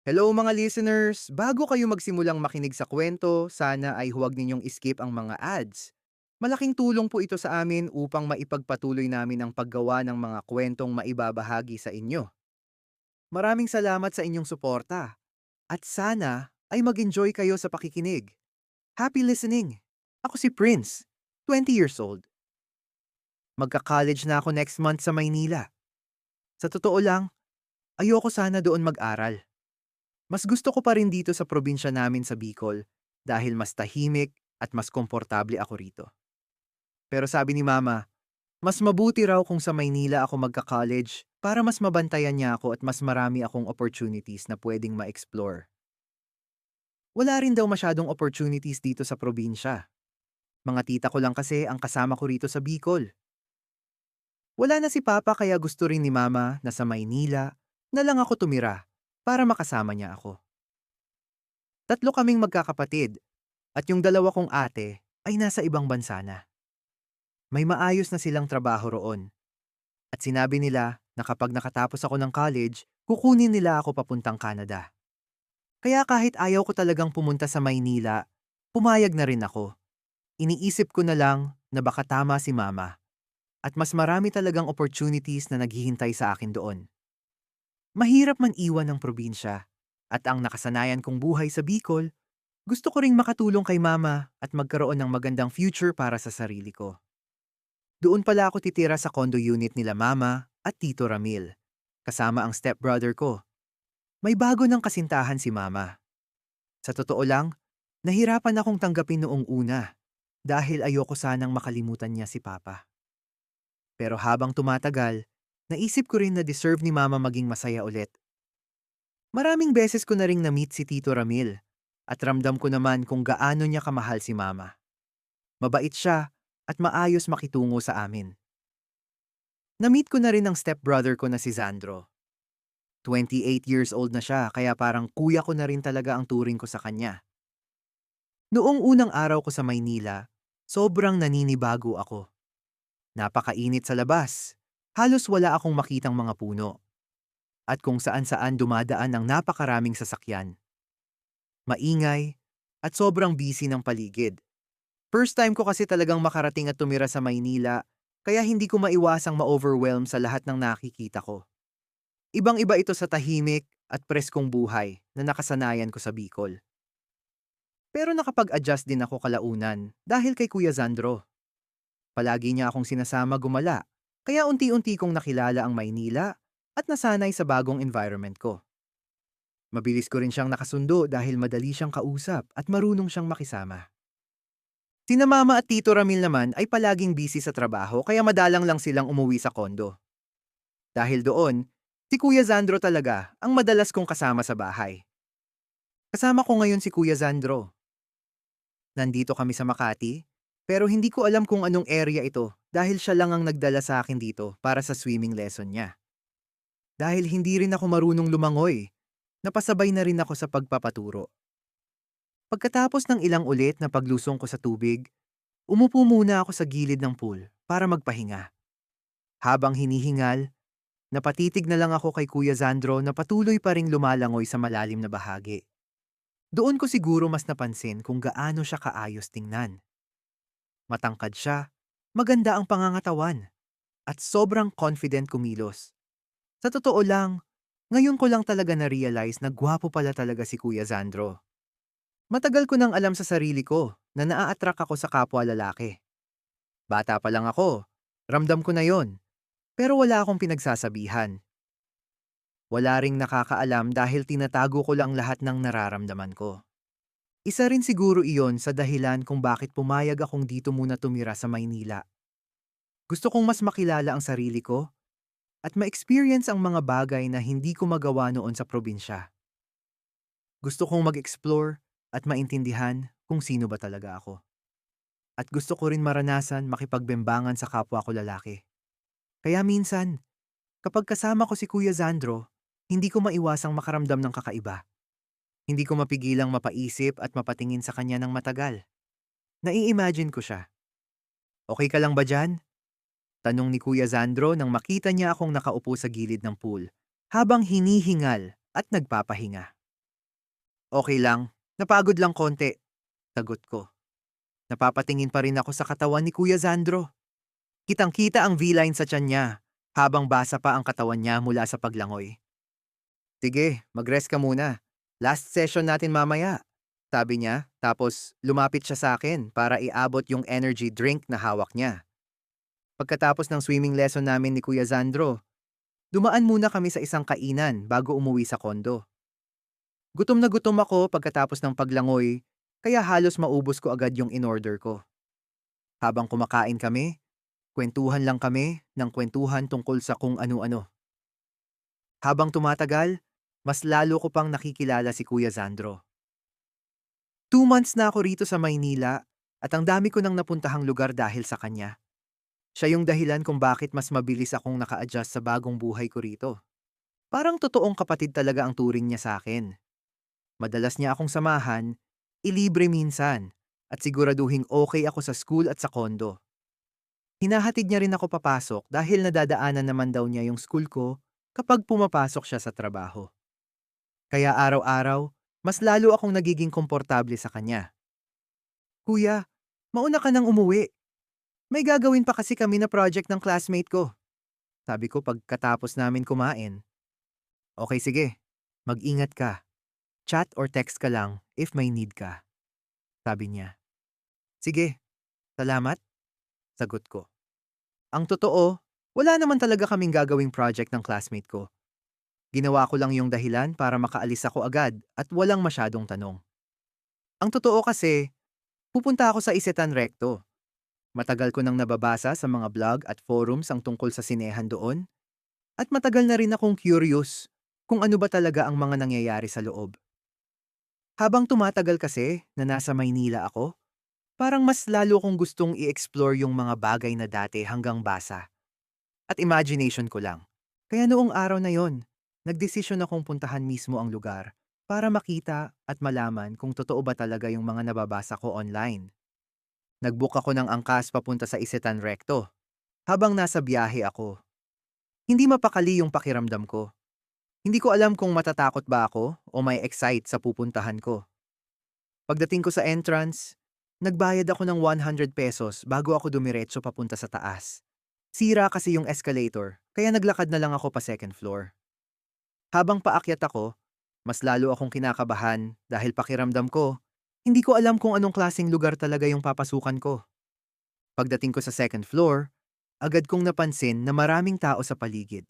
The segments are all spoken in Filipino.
Hello mga listeners! Bago kayo magsimulang makinig sa kwento, sana ay huwag ninyong skip ang mga ads. Malaking tulong po ito sa amin upang maipagpatuloy namin ang paggawa ng mga kwentong maibabahagi sa inyo. Maraming salamat sa inyong suporta. At sana ay mag-enjoy kayo sa pakikinig. Happy listening! Ako si Prince, 20 years old. Magka-college na ako next month sa Maynila. Sa totoo lang, ayoko sana doon mag-aral. Mas gusto ko pa rin dito sa probinsya namin sa Bicol dahil mas tahimik at mas komportable ako rito. Pero sabi ni Mama, mas mabuti raw kung sa Maynila ako magka-college para mas mabantayan niya ako at mas marami akong opportunities na pwedeng ma-explore. Wala rin daw masyadong opportunities dito sa probinsya. Mga tita ko lang kasi ang kasama ko rito sa Bicol. Wala na si Papa kaya gusto rin ni Mama na sa Maynila na lang ako tumira para makasama niya ako. Tatlo kaming magkakapatid at yung dalawa kong ate ay nasa ibang bansa na. May maayos na silang trabaho roon. At sinabi nila na kapag nakatapos ako ng college, kukunin nila ako papuntang Canada. Kaya kahit ayaw ko talagang pumunta sa Maynila, pumayag na rin ako. Iniisip ko na lang na baka tama si Mama at mas marami talagang opportunities na naghihintay sa akin doon. Mahirap man iwan ng probinsya at ang nakasanayan kong buhay sa Bicol, gusto ko ring makatulong kay Mama at magkaroon ng magandang future para sa sarili ko. Doon pala ako titira sa condo unit nila Mama at Tito Ramil, kasama ang stepbrother ko. May bago ng kasintahan si Mama. Sa totoo lang, nahirapan akong tanggapin noong una dahil ayoko sanang makalimutan niya si Papa. Pero habang tumatagal, naisip ko rin na deserve ni Mama maging masaya ulit. Maraming beses ko na ring na-meet si Tito Ramil at ramdam ko naman kung gaano niya kamahal si Mama. Mabait siya at maayos makitungo sa amin. Na-meet ko na rin ang stepbrother ko na si Zandro. 28 years old na siya kaya parang kuya ko na rin talaga ang turing ko sa kanya. Noong unang araw ko sa Maynila, sobrang naninibago ako. Napakainit sa labas. Halos wala akong makitang mga puno. At kung saan-saan dumadaan ang napakaraming sasakyan. Maingay at sobrang busy ng paligid. First time ko kasi talagang makarating at tumira sa Maynila, kaya hindi ko maiwasang ma-overwhelm sa lahat ng nakikita ko. Ibang-iba ito sa tahimik at preskong buhay na nakasanayan ko sa Bicol. Pero nakapag-adjust din ako kalaunan dahil kay Kuya Zandro. Palagi niya akong sinasama gumala, kaya unti-unti kong nakilala ang Maynila at nasanay sa bagong environment ko. Mabilis ko rin siyang nakasundo dahil madali siyang kausap at marunong siyang makisama. Sina Mama at Tito Ramil naman ay palaging busy sa trabaho kaya madalang lang silang umuwi sa kondo. Dahil doon, si Kuya Zandro talaga ang madalas kong kasama sa bahay. Kasama ko ngayon si Kuya Zandro. Nandito kami sa Makati, pero hindi ko alam kung anong area ito dahil siya lang ang nagdala sa akin dito para sa swimming lesson niya. Dahil hindi rin ako marunong lumangoy, napasabay na rin ako sa pagpapaturo. Pagkatapos ng ilang ulit na paglusong ko sa tubig, umupo muna ako sa gilid ng pool para magpahinga. Habang hinihingal, napatitig na lang ako kay Kuya Zandro na patuloy pa ring lumalangoy sa malalim na bahagi. Doon ko siguro mas napansin kung gaano siya kaayos tingnan. Matangkad siya, maganda ang pangangatawan, at sobrang confident kumilos. Sa totoo lang, ngayon ko lang talaga na-realize na gwapo pala talaga si Kuya Zandro. Matagal ko nang alam sa sarili ko na naa-attract ako sa kapwa lalaki. Bata pa lang ako, ramdam ko na yon, pero wala akong pinagsasabihan. Wala ring nakakaalam dahil tinatago ko lang lahat ng nararamdaman ko. Isa rin siguro iyon sa dahilan kung bakit pumayag akong dito muna tumira sa Maynila. Gusto kong mas makilala ang sarili ko at ma-experience ang mga bagay na hindi ko magawa noon sa probinsya. Gusto kong mag-explore at maintindihan kung sino ba talaga ako. At gusto ko rin maranasan makipagbembangan sa kapwa ko lalaki. Kaya minsan, kapag kasama ko si Kuya Zandro, hindi ko maiwasang makaramdam ng kakaiba. Hindi ko mapigilang mapaisip at mapatingin sa kanya ng matagal. Nai-imagine ko siya. Okay ka lang ba dyan? Tanong ni Kuya Zandro nang makita niya akong nakaupo sa gilid ng pool habang hinihingal at nagpapahinga. Okay lang. Napagod lang konti, sagot ko. Napapatingin pa rin ako sa katawan ni Kuya Zandro. Kitang-kita ang V-line sa tiyan niya, habang basa pa ang katawan niya mula sa paglangoy. Sige, mag-rest ka muna. Last session natin mamaya, sabi niya, tapos lumapit siya sa akin para iabot yung energy drink na hawak niya. Pagkatapos ng swimming lesson namin ni Kuya Zandro, dumaan muna kami sa isang kainan bago umuwi sa kondo. Gutom na gutom ako pagkatapos ng paglangoy, kaya halos maubos ko agad yung in-order ko. Habang kumakain kami, kwentuhan lang kami ng kwentuhan tungkol sa kung ano-ano. Habang tumatagal, mas lalo ko pang nakikilala si Kuya Zandro. 2 months na ako rito sa Maynila at ang dami ko nang napuntahang lugar dahil sa kanya. Siya yung dahilan kung bakit mas mabilis akong naka-adjust sa bagong buhay ko rito. Parang totoong kapatid talaga ang turing niya sa akin. Madalas niya akong samahan, ilibre minsan, at siguraduhing okay ako sa school at sa kondo. Hinahatid niya rin ako papasok dahil nadadaanan naman daw niya yung school ko kapag pumapasok siya sa trabaho. Kaya araw-araw, mas lalo akong nagiging komportable sa kanya. Kuya, mauna ka nang umuwi. May gagawin pa kasi kami na project ng classmate ko. Sabi ko pagkatapos namin kumain. Okay sige, mag-ingat ka. Chat or text ka lang if may need ka. Sabi niya. Sige, salamat, sagot ko. Ang totoo, wala naman talaga kaming gagawing project ng classmate ko. Ginawa ko lang yung dahilan para makaalis ako agad at walang masyadong tanong. Ang totoo kasi, pupunta ako sa Isetan Recto. Matagal ko nang nababasa sa mga blog at forums ang tungkol sa sinehan doon, at matagal na rin akong curious kung ano ba talaga ang mga nangyayari sa loob. Habang tumatagal kasi na nasa Maynila ako, parang mas lalo kong gustong i-explore yung mga bagay na dati hanggang basa. At imagination ko lang. Kaya noong araw na yon, nagdesisyon akong puntahan mismo ang lugar para makita at malaman kung totoo ba talaga yung mga nababasa ko online. Nagbook ako ng angkas papunta sa Isetan Recto. Habang nasa biyahe ako, hindi mapakali yung pakiramdam ko. Hindi ko alam kung matatakot ba ako o may excite sa pupuntahan ko. Pagdating ko sa entrance, nagbayad ako ng 100 pesos bago ako dumiretso papunta sa taas. Sira kasi yung escalator, kaya naglakad na lang ako pa second floor. Habang paakyat ako, mas lalo akong kinakabahan dahil pakiramdam ko, hindi ko alam kung anong klaseng lugar talaga yung papasukan ko. Pagdating ko sa second floor, agad kong napansin na maraming tao sa paligid.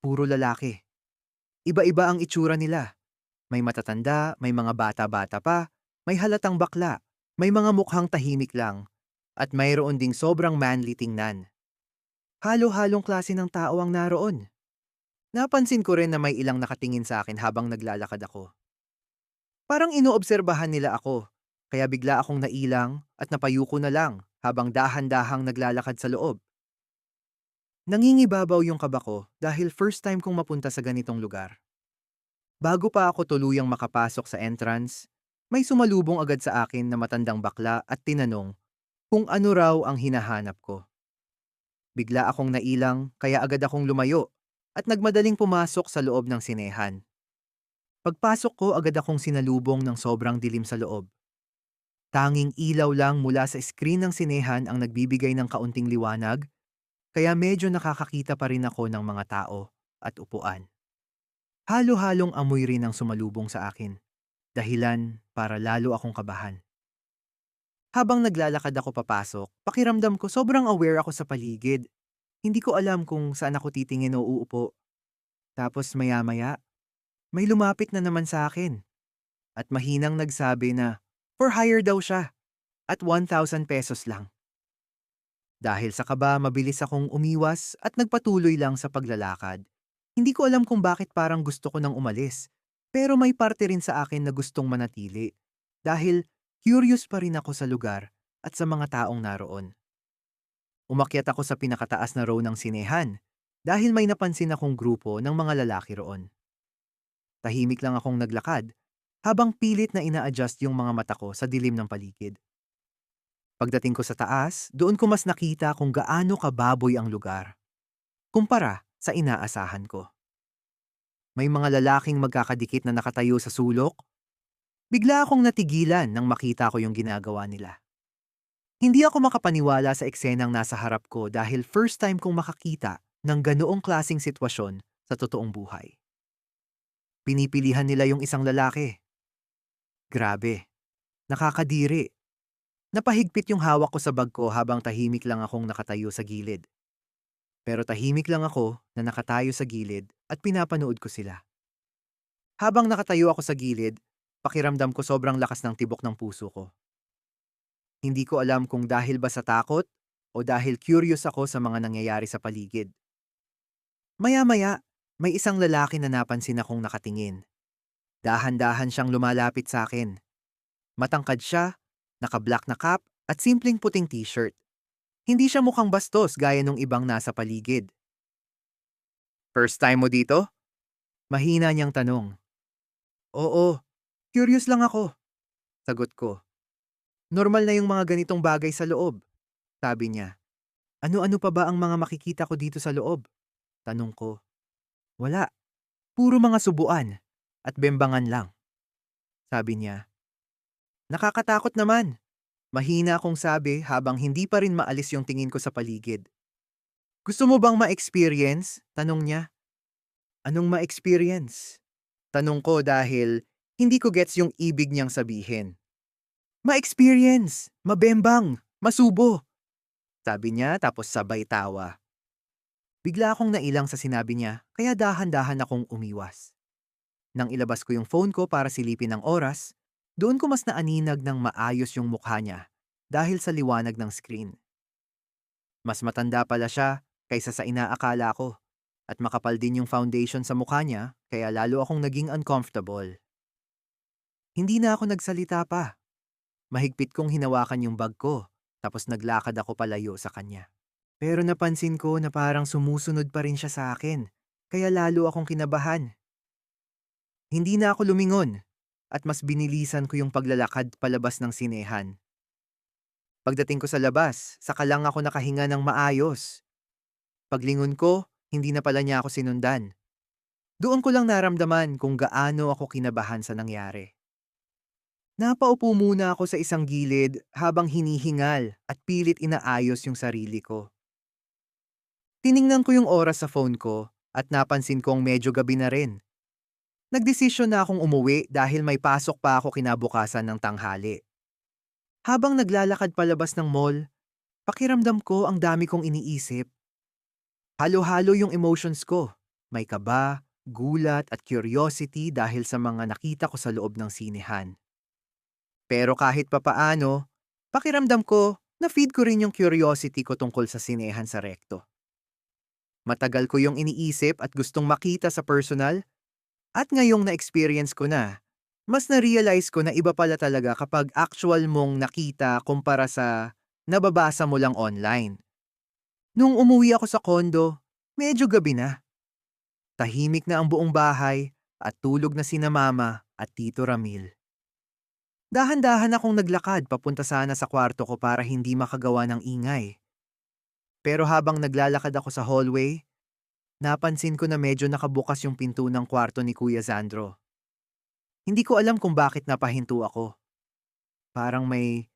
Puro lalaki. Iba-iba ang itsura nila. May matatanda, may mga bata-bata pa, may halatang bakla, may mga mukhang tahimik lang, at mayroon ding sobrang manly tingnan. Halo-halong klase ng tao ang naroon. Napansin ko rin na may ilang nakatingin sa akin habang naglalakad ako. Parang inoobserbahan nila ako, kaya bigla akong nailang at napayuko na lang habang dahan-dahang naglalakad sa loob. Nangingibabaw yung kaba ko dahil first time kong mapunta sa ganitong lugar. Bago pa ako tuluyang makapasok sa entrance, may sumalubong agad sa akin na matandang bakla at tinanong kung ano raw ang hinahanap ko. Bigla akong nailang kaya agad akong lumayo at nagmadaling pumasok sa loob ng sinehan. Pagpasok ko agad akong sinalubong ng sobrang dilim sa loob. Tanging ilaw lang mula sa screen ng sinehan ang nagbibigay ng kaunting liwanag, kaya medyo nakakakita pa rin ako ng mga tao at upuan. Halo-halong amoy rin ang sumalubong sa akin, dahilan para lalo akong kabahan. Habang naglalakad ako papasok, pakiramdam ko sobrang aware ako sa paligid. Hindi ko alam kung saan ako titingin o uupo. Tapos maya-maya, may lumapit na naman sa akin at mahinang nagsabi na for hire daw siya at 1,000 pesos lang. Dahil sa kaba, mabilis akong umiwas at nagpatuloy lang sa paglalakad. Hindi ko alam kung bakit parang gusto ko nang umalis, pero may parte rin sa akin na gustong manatili dahil curious pa rin ako sa lugar at sa mga taong naroon. Umakyat ako sa pinakataas na row ng sinehan dahil may napansin akong grupo ng mga lalaki roon. Tahimik lang akong naglakad habang pilit na ina-adjust yung mga mata ko sa dilim ng paligid. Pagdating ko sa taas, doon ko mas nakita kung gaano kababoy ang lugar kumpara sa inaasahan ko. May mga lalaking magkakadikit na nakatayo sa sulok, Bigla akong natigilan nang makita ko yung ginagawa nila. Hindi ako makapaniwala sa eksenang nasa harap ko dahil first time kong makakita ng ganoong klasing sitwasyon sa totoong buhay. Pinipilihan nila yung isang lalaki. Grabe, nakakadiri. Napahigpit yung hawak ko sa bag ko habang tahimik lang akong nakatayo sa gilid. Pero tahimik lang ako na nakatayo sa gilid at pinapanood ko sila. Habang nakatayo ako sa gilid, pakiramdam ko sobrang lakas ng tibok ng puso ko. Hindi ko alam kung dahil ba sa takot o dahil curious ako sa mga nangyayari sa paligid. Maya-maya, may isang lalaki na napansin akong nakatingin. Dahan-dahan siyang lumalapit sa akin. Matangkad siya, naka-black na cap at simpleng puting t-shirt. Hindi siya mukhang bastos gaya nung ibang nasa paligid. First time mo dito? Mahina niyang tanong. Oo, curious lang ako, sagot ko. Normal na yung mga ganitong bagay sa loob, sabi niya. Ano-ano pa ba ang mga makikita ko dito sa loob? Tanong ko. Wala, puro mga subuan at bembangan lang, sabi niya. Nakakatakot naman. Mahina akong sabi habang hindi pa rin maalis yung tingin ko sa paligid. Gusto mo bang ma-experience? Tanong niya. Anong ma-experience? Tanong ko dahil hindi ko gets yung ibig niyang sabihin. Ma-experience, mabembang, masubo, sabi niya tapos sabay tawa. Bigla akong nailang sa sinabi niya kaya dahan-dahan akong umiwas. Nang ilabas ko yung phone ko para silipin ang oras, doon ko mas naaninag ng maayos yung mukha niya dahil sa liwanag ng screen. Mas matanda pala siya kaysa sa inaakala ko at makapal din yung foundation sa mukha niya kaya lalo akong naging uncomfortable. Hindi na ako nagsalita pa. Mahigpit kong hinawakan yung bag ko tapos naglakad ako palayo sa kanya. Pero napansin ko na parang sumusunod pa rin siya sa akin kaya lalo akong kinabahan. Hindi na ako lumingon at mas binilisan ko yung paglalakad palabas ng sinehan. Pagdating ko sa labas, saka lang ako nakahinga ng maayos. Paglingon ko, hindi na pala niya ako sinundan. Doon ko lang naramdaman kung gaano ako kinabahan sa nangyari. Napaupo muna ako sa isang gilid habang hinihingal at pilit inaayos yung sarili ko. Tiningnan ko yung oras sa phone ko at napansin kong medyo gabi na rin. Nagdesisyon na akong umuwi dahil may pasok pa ako kinabukasan ng tanghali. Habang naglalakad palabas ng mall, pakiramdam ko ang dami kong iniisip. Halo-halo yung emotions ko. May kaba, gulat at curiosity dahil sa mga nakita ko sa loob ng sinehan. Pero kahit papaano, pakiramdam ko na feed ko rin yung curiosity ko tungkol sa sinehan sa Rekto. Matagal ko yung iniisip at gustong makita sa personal at ngayong na-experience ko na, mas na-realize ko na iba pala talaga kapag actual mong nakita kumpara sa nababasa mo lang online. Nung umuwi ako sa kondo, medyo gabi na. Tahimik na ang buong bahay at tulog na sina mama at tito Ramil. Dahan-dahan akong naglakad papunta sana sa kwarto ko para hindi makagawa ng ingay. Pero habang naglalakad ako sa hallway, napansin ko na medyo nakabukas yung pinto ng kwarto ni Kuya Zandro. Hindi ko alam kung bakit napahinto ako. Parang may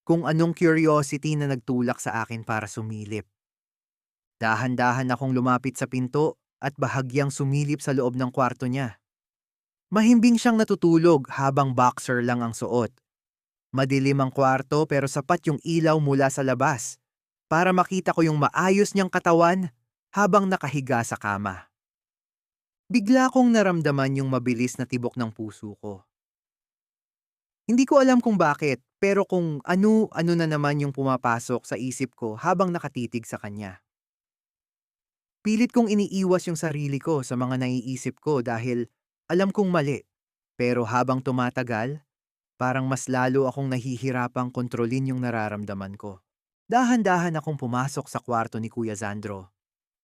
kung anong curiosity na nagtulak sa akin para sumilip. Dahan-dahan akong lumapit sa pinto at bahagyang sumilip sa loob ng kwarto niya. Mahimbing siyang natutulog habang boxer lang ang suot. Madilim ang kwarto pero sapat yung ilaw mula sa labas para makita ko yung maayos niyang katawan habang nakahiga sa kama. Bigla kong naramdaman yung mabilis na tibok ng puso ko. Hindi ko alam kung bakit, pero kung ano-ano na naman yung pumapasok sa isip ko habang nakatitig sa kanya. Pilit kong iniiwas yung sarili ko sa mga naiisip ko dahil alam kong mali. Pero habang tumatagal, parang mas lalo akong nahihirapang kontrolin yung nararamdaman ko. Dahan-dahan akong pumasok sa kwarto ni Kuya Zandro.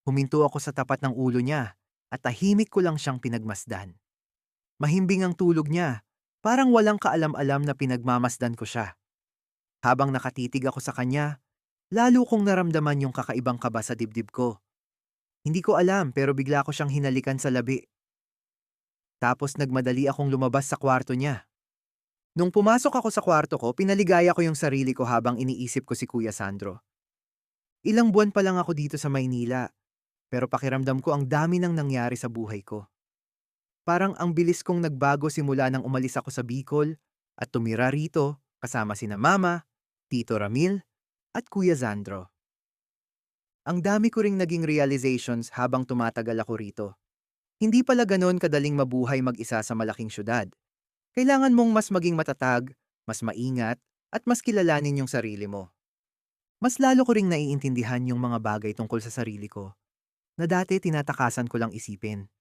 Huminto ako sa tapat ng ulo niya at tahimik ko lang siyang pinagmasdan. Mahimbing ang tulog niya, parang walang kaalam-alam na pinagmamasdan ko siya. Habang nakatitig ako sa kanya, lalo kong naramdaman yung kakaibang kaba sa dibdib ko. Hindi ko alam pero bigla ko siyang hinalikan sa labi. Tapos nagmadali akong lumabas sa kwarto niya. Nung pumasok ako sa kwarto ko, pinaligaya ko yung sarili ko habang iniisip ko si Kuya Sandro. Ilang buwan pa lang ako dito sa Maynila, pero pakiramdam ko ang dami nang nangyari sa buhay ko. Parang ang bilis kong nagbago simula nang umalis ako sa Bicol at tumira rito kasama sina Mama, Tito Ramil, at Kuya Sandro. Ang dami ko ring naging realizations habang tumatagal ako rito. Hindi pala ganon kadaling mabuhay mag-isa sa malaking syudad. Kailangan mong mas maging matatag, mas maingat, at mas kilalanin yung sarili mo. Mas lalo ko ring naiintindihan yung mga bagay tungkol sa sarili ko na dati tinatakasan ko lang isipin.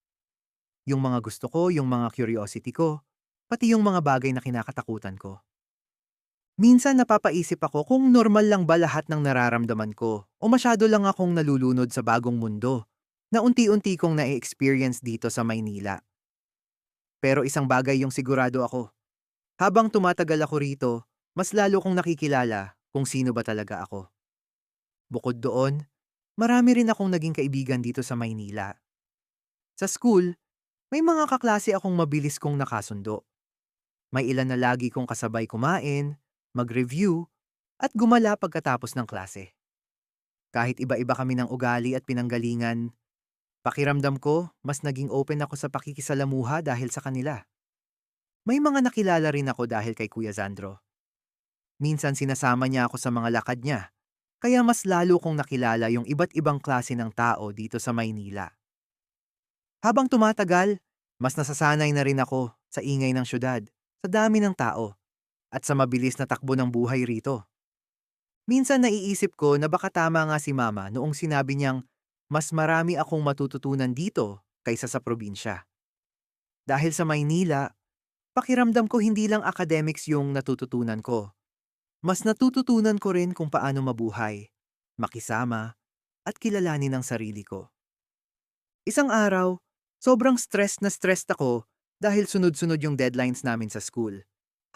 Yung mga gusto ko, yung mga curiosity ko, pati yung mga bagay na kinakatakutan ko. Minsan napapaisip ako kung normal lang ba lahat ng nararamdaman ko o masyado lang akong nalulunod sa bagong mundo na unti-unti kong na-experience dito sa Maynila. Pero isang bagay yung sigurado ako. Habang tumatagal ako rito, mas lalo kong nakikilala kung sino ba talaga ako. Bukod doon, marami rin akong naging kaibigan dito sa Maynila. Sa school, may mga kaklase akong mabilis kong nakasundo. May ilan na lagi kong kasabay kumain, mag-review, at gumala pagkatapos ng klase. Kahit iba-iba kami ng ugali at pinanggalingan, pakiramdam ko mas naging open ako sa pakikisalamuha dahil sa kanila. May mga nakilala rin ako dahil kay Kuya Sandro. Minsan sinasama niya ako sa mga lakad niya, kaya mas lalo kong nakilala yung iba't ibang klase ng tao dito sa Maynila. Habang tumatagal, mas nasasanay na rin ako sa ingay ng syudad, sa dami ng tao, at sa mabilis na takbo ng buhay rito. Minsan naiisip ko na baka tama nga si Mama noong sinabi niyang mas marami akong matututunan dito kaysa sa probinsya. Dahil sa Maynila, pakiramdam ko hindi lang academics yung natututunan ko. Mas natututunan ko rin kung paano mabuhay, makisama, at kilalanin ang sarili ko. Isang araw, sobrang stressed ako dahil sunod-sunod yung deadlines namin sa school.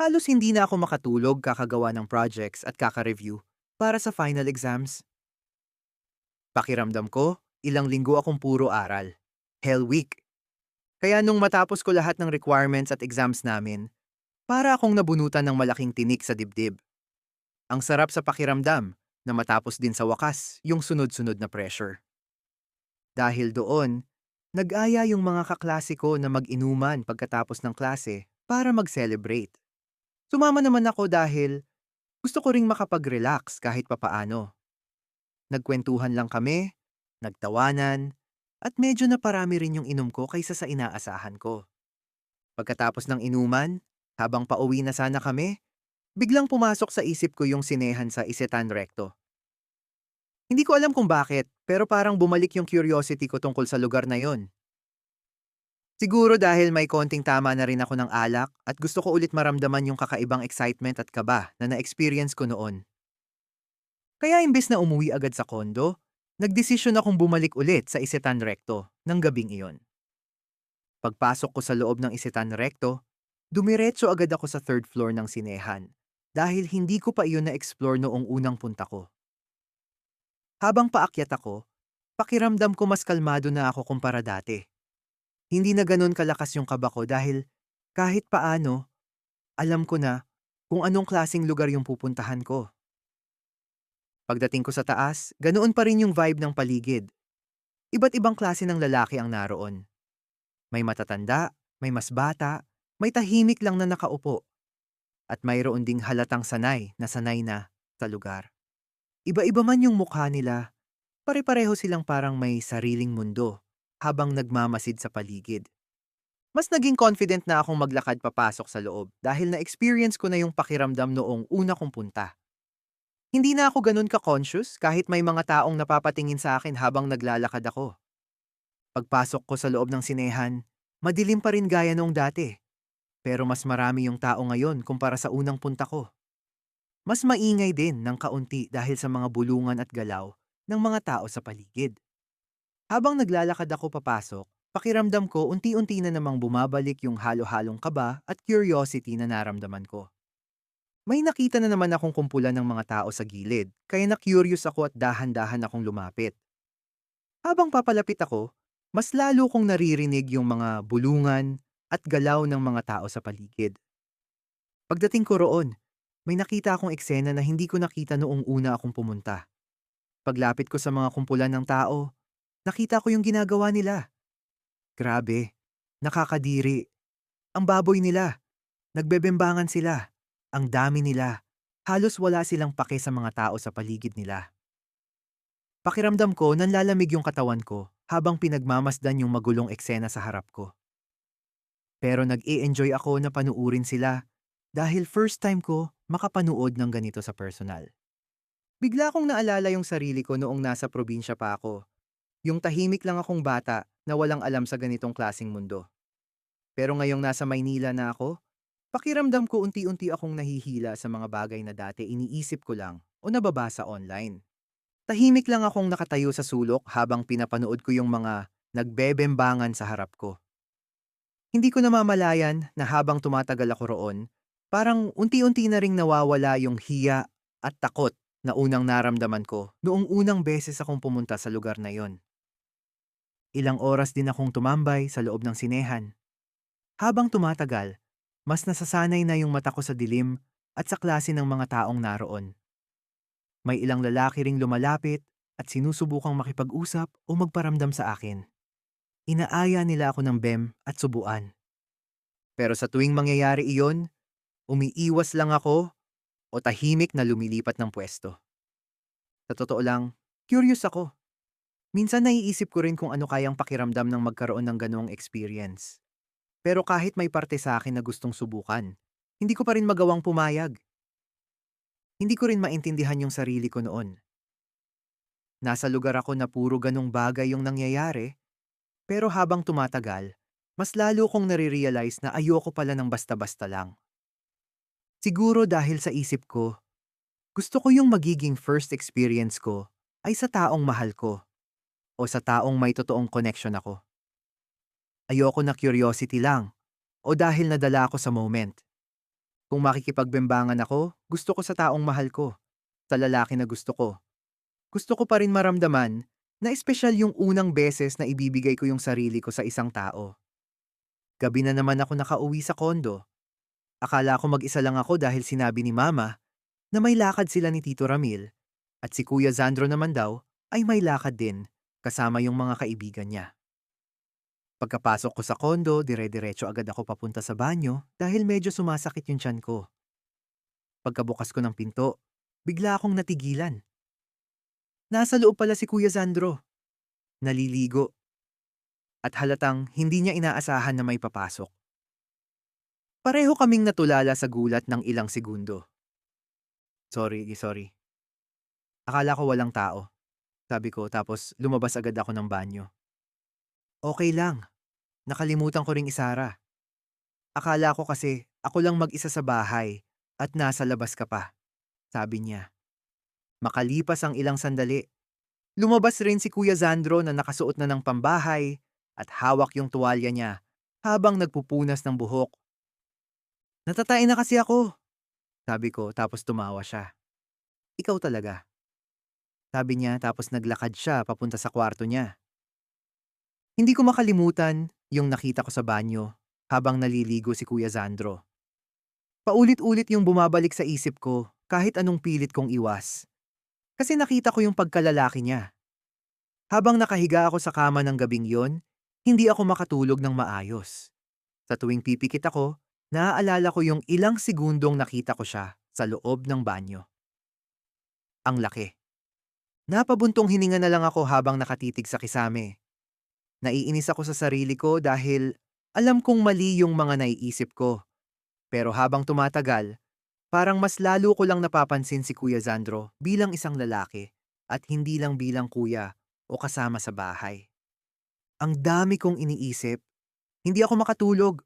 Halos hindi na ako makatulog kakagawa ng projects at kaka-review para sa final exams. Pakiramdam ko, ilang linggo akong puro aral. Hell week. Kaya nung matapos ko lahat ng requirements at exams namin, para akong nabunutan ng malaking tinik sa dibdib. Ang sarap sa pakiramdam na matapos din sa wakas yung sunod-sunod na pressure. Dahil doon, nag-aya yung mga kaklase ko na mag-inuman pagkatapos ng klase para mag-celebrate. Sumama naman ako dahil gusto ko ring makapag-relax kahit papaano. Nagkwentuhan lang kami, nagtawanan, at medyo naparami rin yung inom ko kaysa sa inaasahan ko. Pagkatapos ng inuman, habang pauwi na sana kami, biglang pumasok sa isip ko yung sinehan sa Isetan Recto. Hindi ko alam kung bakit, pero parang bumalik yung curiosity ko tungkol sa lugar na yon. Siguro dahil may konting tama na rin ako ng alak at gusto ko ulit maramdaman yung kakaibang excitement at kaba na na-experience ko noon. Kaya imbes na umuwi agad sa kondo, nagdesisyon akong bumalik ulit sa Isetan Recto ng gabing iyon. Pagpasok ko sa loob ng Isetan Recto, dumiretso agad ako sa third floor ng sinehan dahil hindi ko pa iyon na-explore noong unang punta ko. Habang paakyat ako, pakiramdam ko mas kalmado na ako kumpara dati. Hindi na ganun kalakas yung kaba ko dahil kahit paano, alam ko na kung anong klaseng lugar yung pupuntahan ko. Pagdating ko sa taas, ganoon pa rin yung vibe ng paligid. Iba't ibang klase ng lalaki ang naroon. May matatanda, may mas bata, may tahimik lang na nakaupo, at mayroon ding halatang sanay na sa lugar. Iba-iba man yung mukha nila, pare-pareho silang parang may sariling mundo habang nagmamasid sa paligid. Mas naging confident na akong maglakad papasok sa loob dahil na-experience ko na yung pakiramdam noong una kong punta. Hindi na ako ganun ka-conscious kahit may mga taong napapatingin sa akin habang naglalakad ako. Pagpasok ko sa loob ng sinehan, madilim pa rin gaya noong dati. Pero mas marami yung tao ngayon kumpara sa unang punta ko. Mas maingay din ng kaunti dahil sa mga bulungan at galaw ng mga tao sa paligid. Habang naglalakad ako papasok, pakiramdam ko unti-unti na namang bumabalik yung halo-halong kaba at curiosity na naramdaman ko. May nakita na naman akong kumpulan ng mga tao sa gilid, kaya na-curious ako at dahan-dahan akong lumapit. Habang papalapit ako, mas lalo kong naririnig yung mga bulungan at galaw ng mga tao sa paligid. Pagdating ko roon, may nakita akong eksena na hindi ko nakita noong una akong pumunta. Paglapit ko sa mga kumpulan ng tao, nakita ko yung ginagawa nila. Grabe, nakakadiri. Ang baboy nila, nagbebembangan sila. Ang dami nila. Halos wala silang pake sa mga tao sa paligid nila. Pakiramdam ko nanlalamig yung katawan ko habang pinagmamasdan yung magulong eksena sa harap ko. Pero nag-e-enjoy ako na panuurin sila dahil first time ko makapanood ng ganito sa personal. Bigla akong naalala yung sarili ko noong nasa probinsya pa ako. Yung tahimik lang akong bata na walang alam sa ganitong klasing mundo. Pero ngayong nasa Maynila na ako, pakiramdam ko unti-unti akong nahihila sa mga bagay na dati iniisip ko lang o nababasa online. Tahimik lang akong nakatayo sa sulok habang pinapanood ko yung mga nagbebembangan sa harap ko. Hindi ko namamalayan na habang tumatagal ako roon, parang unti-unti na ring nawawala yung hiya at takot na unang naramdaman ko noong unang beses akong pumunta sa lugar na yon. Ilang oras din akong tumambay sa loob ng sinehan. Habang tumatagal, mas nasasanay na yung mata ko sa dilim at sa klase ng mga taong naroon. May ilang lalaki ring lumalapit at sinusubukang makipag-usap o magparamdam sa akin. Inaaya nila ako ng bem at subuan. Pero sa tuwing mangyayari iyon, umiiwas lang ako o tahimik na lumilipat ng pwesto. Sa totoo lang, curious ako. Minsan naiisip ko rin kung ano kayang pakiramdam ng magkaroon ng ganoong experience. Pero kahit may parte sa akin na gustong subukan, hindi ko pa rin magawang pumayag. Hindi ko rin maintindihan yung sarili ko noon. Nasa lugar ako na puro ganong bagay yung nangyayari, pero habang tumatagal, mas lalo kong nare-realize na ayoko pala ng basta-basta lang. Siguro dahil sa isip ko, gusto ko yung magiging first experience ko ay sa taong mahal ko o sa taong may totoong connection ako. Ayoko na curiosity lang o dahil nadala ako sa moment. Kung makikipagbembangan ako, gusto ko sa taong mahal ko, sa lalaki na gusto ko. Gusto ko pa rin maramdaman na espesyal yung unang beses na ibibigay ko yung sarili ko sa isang tao. Gabi na naman ako nakauwi sa kondo. Akala ko mag-isa lang ako dahil sinabi ni Mama na may lakad sila ni Tito Ramil at si Kuya Zandro naman daw ay may lakad din kasama yung mga kaibigan niya. Pagkapasok ko sa kondo, dire-diretso agad ako papunta sa banyo dahil medyo sumasakit yung tiyan ko. Pagkabukas ko ng pinto, bigla akong natigilan. Nasa loob pala si Kuya Zandro, naliligo, at halatang hindi niya inaasahan na may papasok. Pareho kaming natulala sa gulat ng ilang segundo. Sorry. Akala ko walang tao, sabi ko tapos lumabas agad ako ng banyo. Okay lang, nakalimutan ko ring isara. Akala ko kasi ako lang mag-isa sa bahay at nasa labas ka pa, sabi niya. Makalipas ang ilang sandali, lumabas rin si Kuya Zandro na nakasuot na ng pambahay at hawak yung tuwalya niya habang nagpupunas ng buhok. Natatain na kasi ako, sabi ko tapos tumawa siya. Ikaw talaga, sabi niya tapos naglakad siya papunta sa kwarto niya. Hindi ko makalimutan yung nakita ko sa banyo habang naliligo si Kuya Zandro. Paulit-ulit yung bumabalik sa isip ko kahit anong pilit kong iwas. Kasi nakita ko yung pagkalalaki niya. Habang nakahiga ako sa kama ng gabing yon, hindi ako makatulog ng maayos. Sa tuwing pipikit ako, naaalala ko yung ilang segundong nakita ko siya sa loob ng banyo. Ang laki. Napabuntong hininga na lang ako habang nakatitig sa kisame. Naiinis ako sa sarili ko dahil alam kong mali yung mga naiisip ko. Pero habang tumatagal, parang mas lalo ko lang napapansin si Kuya Zandro bilang isang lalaki at hindi lang bilang kuya o kasama sa bahay. Ang dami kong iniisip. Hindi ako makatulog.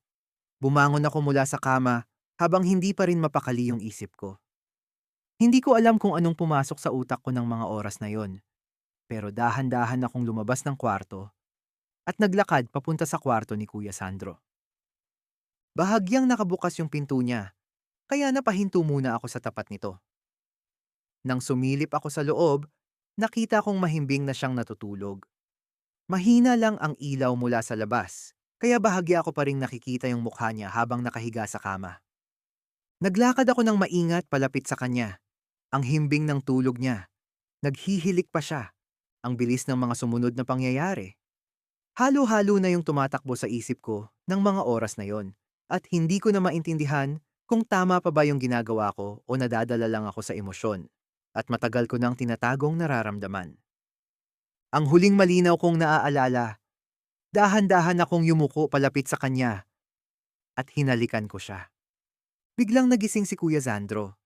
Bumangon ako mula sa kama habang hindi pa rin mapakali yung isip ko. Hindi ko alam kung anong pumasok sa utak ko ng mga oras na yon. Pero dahan-dahan akong lumabas ng kwarto at naglakad papunta sa kwarto ni Kuya Sandro. Bahagyang nakabukas yung pinto niya, kaya napahinto muna ako sa tapat nito. Nang sumilip ako sa loob, nakita kong mahimbing na siyang natutulog. Mahina lang ang ilaw mula sa labas, kaya bahagya ko pa ring nakikita yung mukha niya habang nakahiga sa kama. Naglakad ako ng maingat palapit sa kanya. Ang himbing ng tulog niya. Naghihilik pa siya. Ang bilis ng mga sumunod na pangyayari. Halo-halo na yung tumatakbo sa isip ko ng mga oras na yon. At hindi ko na maintindihan kung tama pa ba yung ginagawa ko o nadadala lang ako sa emosyon. At matagal ko nang tinatagong nararamdaman. Ang huling malinaw kong naaalala, dahan-dahan akong yumuko palapit sa kanya at hinalikan ko siya. Biglang nagising si Kuya Sandro.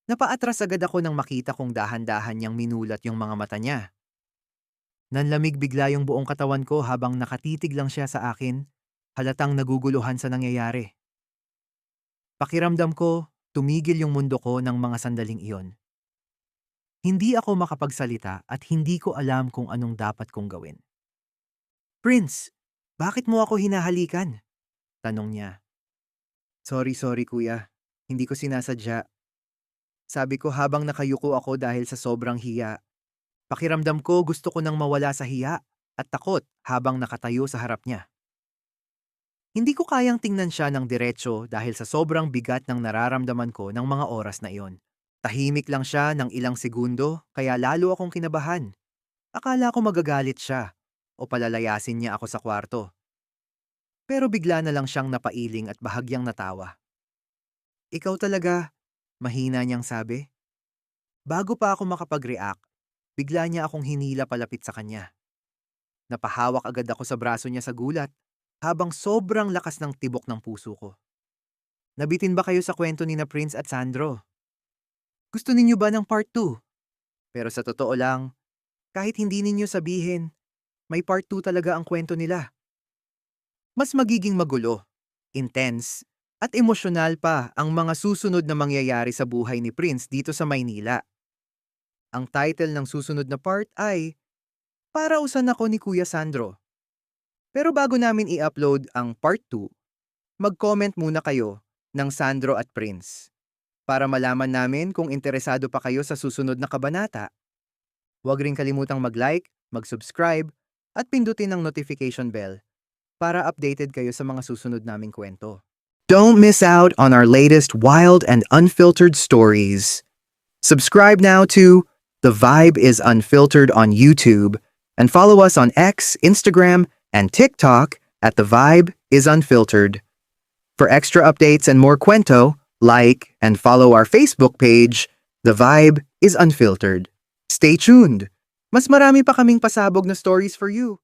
Napaatras agad ako nang makita kong dahan-dahan niyang minulat yung mga mata niya. Nanlamig bigla yung buong katawan ko habang nakatitig lang siya sa akin, halatang naguguluhan sa nangyayari. Pakiramdam ko, tumigil yung mundo ko ng mga sandaling iyon. Hindi ako makapagsalita at hindi ko alam kung anong dapat kong gawin. Prince, bakit mo ako hinahalikan? Tanong niya. Sorry kuya. Hindi ko sinasadya. Sabi ko habang nakayuko ako dahil sa sobrang hiya. Pakiramdam ko gusto ko nang mawala sa hiya at takot habang nakatayo sa harap niya. Hindi ko kayang tingnan siya ng diretso dahil sa sobrang bigat ng nararamdaman ko ng mga oras na iyon. Tahimik lang siya ng ilang segundo kaya lalo akong kinabahan. Akala ko magagalit siya o palalayasin niya ako sa kwarto. Pero bigla na lang siyang napailing at bahagyang natawa. Ikaw talaga, mahina niyang sabi. Bago pa ako makapag-react, bigla niya akong hinila palapit sa kanya. Napahawak agad ako sa braso niya sa gulat habang sobrang lakas ng tibok ng puso ko. Nabitin ba kayo sa kwento ni na Prince at Sandro? Gusto ninyo ba ng part 2? Pero sa totoo lang, kahit hindi ninyo sabihin, may part 2 talaga ang kwento nila. Mas magiging magulo, intense, at emosyonal pa ang mga susunod na mangyayari sa buhay ni Prince dito sa Maynila. Ang title ng susunod na part ay Para Usan Ako ni Kuya Sandro. Pero bago namin i-upload ang part 2, mag-comment muna kayo ng Sandro at Prince para malaman namin kung interesado pa kayo sa susunod na kabanata. Huwag rin kalimutang mag-like, mag-subscribe, at pindutin ang notification bell para updated kayo sa mga susunod naming kwento. Don't miss out on our latest wild and unfiltered stories. Subscribe now to The Vibe is Unfiltered on YouTube and follow us on X, Instagram, and TikTok at The Vibe is Unfiltered. For extra updates and more kwento, like and follow our Facebook page, The Vibe is Unfiltered. Stay tuned! Mas marami pa kaming pasabog na stories for you.